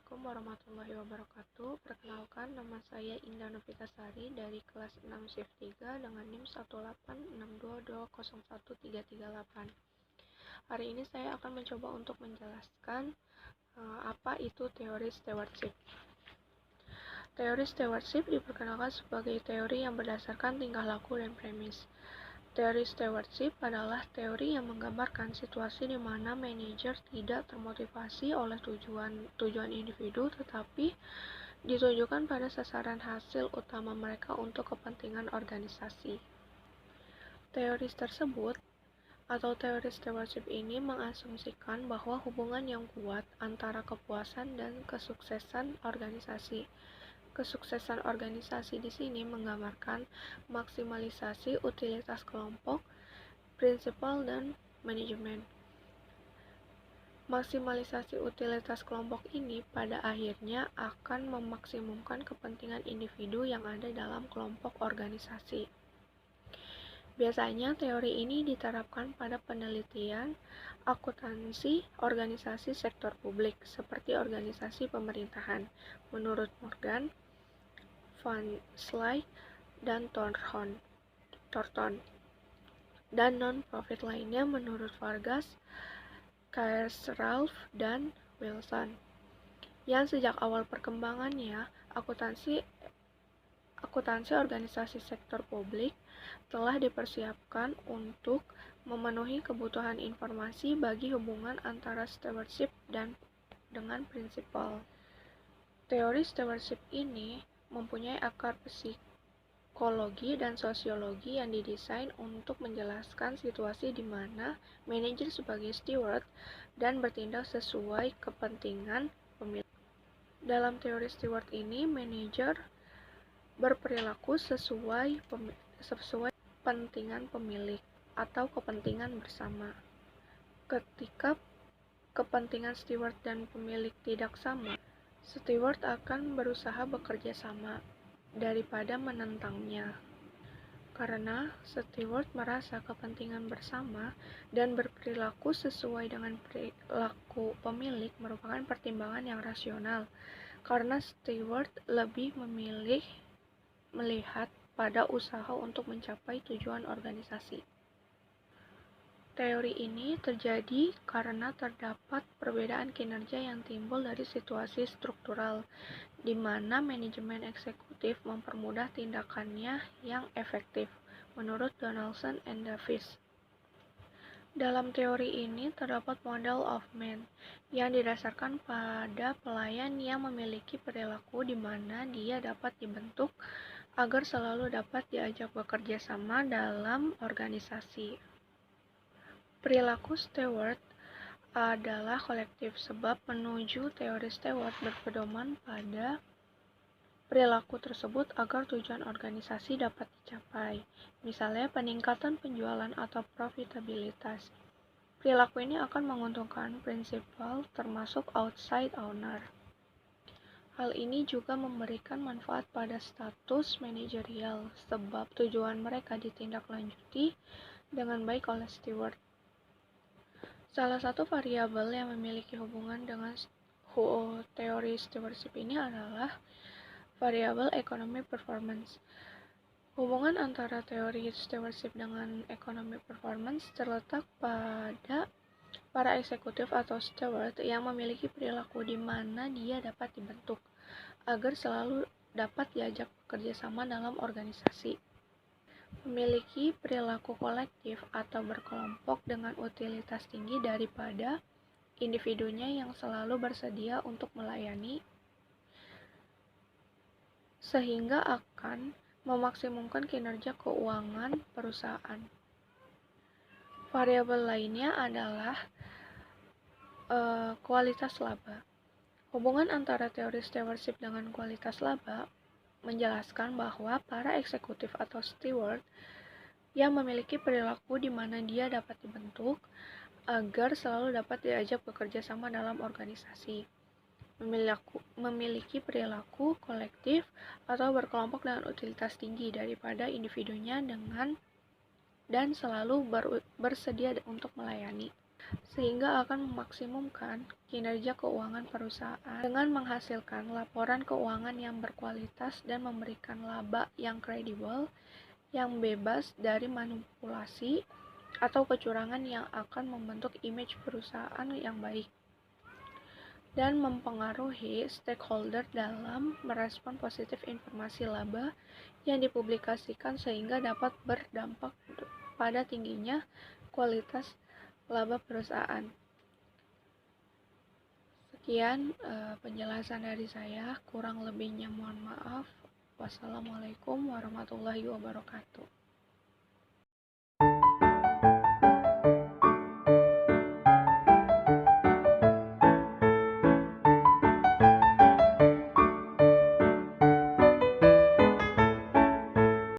Assalamualaikum warahmatullahi wabarakatuh. Perkenalkan, nama saya Indah Novitasari dari kelas 6 Shift 3 dengan NIM 186220138. Hari ini saya akan mencoba untuk menjelaskan apa itu teori stewardship. Teori stewardship diperkenalkan sebagai teori yang berdasarkan tingkah laku dan premis. Teori stewardship adalah teori yang menggambarkan situasi di mana manajer tidak termotivasi oleh tujuan individu, tetapi ditujukan pada sasaran hasil utama mereka untuk kepentingan organisasi. Teori tersebut atau teori stewardship ini mengasumsikan bahwa hubungan yang kuat antara kepuasan dan kesuksesan organisasi. Kesuksesan organisasi di sini menggambarkan maksimalisasi utilitas kelompok, prinsipal, dan manajemen. Maksimalisasi utilitas kelompok ini pada akhirnya akan memaksimumkan kepentingan individu yang ada dalam kelompok organisasi. Biasanya teori ini diterapkan pada penelitian akuntansi organisasi sektor publik seperti organisasi pemerintahan, menurut Morgan, Van Sly, dan Thornton, dan non-profit lainnya menurut Vargas, Kaiser-Ralph, dan Wilson. Yang sejak awal perkembangannya, akuntansi organisasi sektor publik telah dipersiapkan untuk memenuhi kebutuhan informasi bagi hubungan antara stewardship dan dengan prinsipal. Teori stewardship ini mempunyai akar psikologi dan sosiologi yang didesain untuk menjelaskan situasi di mana manajer sebagai steward dan bertindak sesuai kepentingan pemilik. Dalam teori steward ini, manajer berperilaku sesuai kepentingan pemilik atau kepentingan bersama. Ketika kepentingan steward dan pemilik tidak sama, steward akan berusaha bekerja sama daripada menentangnya. Karena steward merasa kepentingan bersama dan berperilaku sesuai dengan perilaku pemilik merupakan pertimbangan yang rasional, karena steward lebih melihat pada usaha untuk mencapai tujuan organisasi. Teori ini terjadi karena terdapat perbedaan kinerja yang timbul dari situasi struktural, di mana manajemen eksekutif mempermudah tindakannya yang efektif, menurut Donaldson and Davis. Dalam teori ini terdapat model of man yang didasarkan pada pelayan yang memiliki perilaku di mana dia dapat dibentuk agar selalu dapat diajak bekerja sama dalam organisasi. Perilaku steward adalah kolektif, sebab menuju teori steward berpedoman pada perilaku tersebut agar tujuan organisasi dapat dicapai, misalnya peningkatan penjualan atau profitabilitas. Perilaku ini akan menguntungkan prinsipal termasuk outside owner. Hal ini juga memberikan manfaat pada status manajerial, sebab tujuan mereka ditindaklanjuti dengan baik oleh steward. Salah satu variabel yang memiliki hubungan dengan teori stewardship ini adalah variabel economic performance. Hubungan antara teori stewardship dengan economic performance terletak pada para eksekutif atau steward yang memiliki perilaku di mana dia dapat dibentuk agar selalu dapat diajak bekerja sama dalam organisasi. Memiliki perilaku kolektif atau berkelompok dengan utilitas tinggi daripada individunya yang selalu bersedia untuk melayani, sehingga akan memaksimumkan kinerja keuangan perusahaan. Variabel lainnya adalah kualitas laba. Hubungan antara teori stewardship dengan kualitas laba menjelaskan bahwa para eksekutif atau steward yang memiliki perilaku di mana dia dapat dibentuk agar selalu dapat diajak bekerja sama dalam organisasi, memiliki perilaku kolektif atau berkelompok dengan utilitas tinggi daripada individunya dan selalu bersedia untuk melayani. sehingga akan memaksimumkan kinerja keuangan perusahaan dengan menghasilkan laporan keuangan yang berkualitas dan memberikan laba yang kredibel, yang bebas dari manipulasi atau kecurangan yang akan membentuk image perusahaan yang baik dan mempengaruhi stakeholder dalam merespon positif informasi laba yang dipublikasikan sehingga dapat berdampak pada tingginya kualitas laba perusahaan. Sekian penjelasan dari saya, kurang lebihnya mohon maaf. Wassalamualaikum warahmatullahi wabarakatuh.